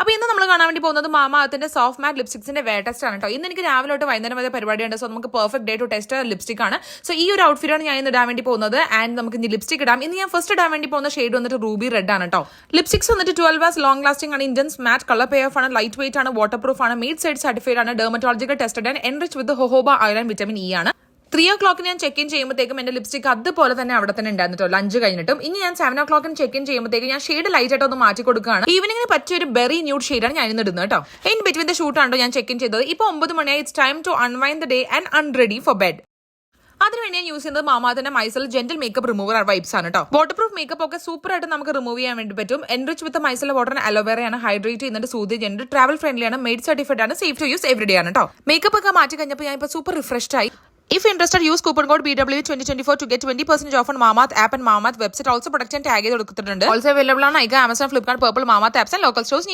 അപ്പോൾ ഇന്ന് നമ്മൾ കാണാൻ വേണ്ടി പോകുന്നത് മാമാഅർത്തിന്റെ സോഫ്റ്റ് മാറ്റ് ലിപ്സ്റ്റിക്സിന്റെ വേ ടെസ്റ്റ് ആണ് കേട്ടോ. ഇന്ന് എനിക്ക് രാവിലെ തൊട്ട് വൈകുന്നേരം വരെ പരിപാടിയുണ്ട്. സോ നമുക്ക് perfect day to test lipstick ആണ്. സോ ഈ ഒരു ഔട്ട്ഫിറ്റാണ് ഞാൻ ഇന്ന് ഇടാൻ വേണ്ടി പോകുന്നത്. ആൻഡ് നമുക്ക് ഇനി ലിപ്സ്റ്റിക് ഇടാം. ഇന്ന് ഞാൻ ഫസ്റ്റ് ഇടാൻ വേണ്ടി പോകുന്ന ഷെയ്ഡ് വന്നിട്ട് റൂബി റെഡ് ആണ് കേട്ടോ. ലിപ്സ്റ്റിക്സ് വന്നിട്ട് 12 hours ലോങ് ലാസ്റ്റിംഗ് ആണ്, intense matte colour pay off ആണ്, ലൈറ്റ് വെയിറ്റ് ആണ്, വാട്ടർ പ്രൂഫ് ആണ്, മെയ്ഡ് സൈഡ് സർട്ടിഫൈഡ് ആണ്, dermatological tested and enrich with jojoba oil vitamin E ആണ്. 3 o'clock ഞാൻ ചെക്ക് ഇൻ ചെയ്യുമ്പോഴത്തേക്കും എന്റെ ലിപ്സ്റ്റിക് അതുപോലെ തന്നെ അവിടെ തന്നെ ഉണ്ടായിരുന്നു ലഞ്ച് കഴിഞ്ഞിട്ടും. ഇനി ഞാൻ 7 o'clock ചെക്ക് ഇൻ ചെയ്യുമ്പോഴത്തേക്കും ഞാൻ ഷെയ്ഡ് ലൈറ്റ് ആയിട്ട് ഒന്ന് മാറ്റി കൊടുക്കുകയാണ്. ഈവനിങ്ങിന് പറ്റിയ ഒരു ബെറി ന്യൂഡ് ഷെയ്ഡാണ് ഞാൻ ഇന്ന് ഇടുന്നത് കേട്ടോ. ഇൻ ബിറ്റ്വീൻ ദ ഷൂട്ടാണോ ഞാൻ ചെക്ക് ഇൻ ചെയ്തത്. ഇപ്പോൾ 9 മണിയായി. It's time to unwind the day and unready for bed. അതിനുവേണ്ടി ഞാൻ യൂസ് ചെയ്യുന്നത് മാമാഅർത്തിന്റെ micellar gentle makeup remover wipes ആണ് കേട്ടോ. വാട്ടർ പ്രൂഫ് മേക്കപ്പ് ഒക്കെ സൂപ്പർ ആയിട്ട് നമുക്ക് റിമൂവ് ചെയ്യാൻ വേണ്ടി പറ്റും. Enrich with micellar water aloe vera ആണ്, ഹൈഡ്രേറ്റ് ചെയ്യുന്നുണ്ട്, സൂതി ജെന്റ്, ട്രാവൽ ഫ്രണ്ട്ലി ആണ്, മെയ്ഡ് സർട്ടിഫൈഡ് ആണ്, safe to use every day ആണ് കേട്ടോ. മേക്കപ്പ് ഒക്കെ മാറ്റി കഴിഞ്ഞപ്പോൾ ഞാൻ ഇപ്പോൾ സൂപ്പർ റിഫ്രഷ്ഡ് ആയി. If interested, use coupon code BW2024 to get 20% off on Mamaearth app and Mamaearth website. Also product and tag ചെയ്ത് കൊടുത്തിട്ടുണ്ട്. Also available on Nykaa, Amazon, Flipkart, Purple, Mamaearth apps and local stores.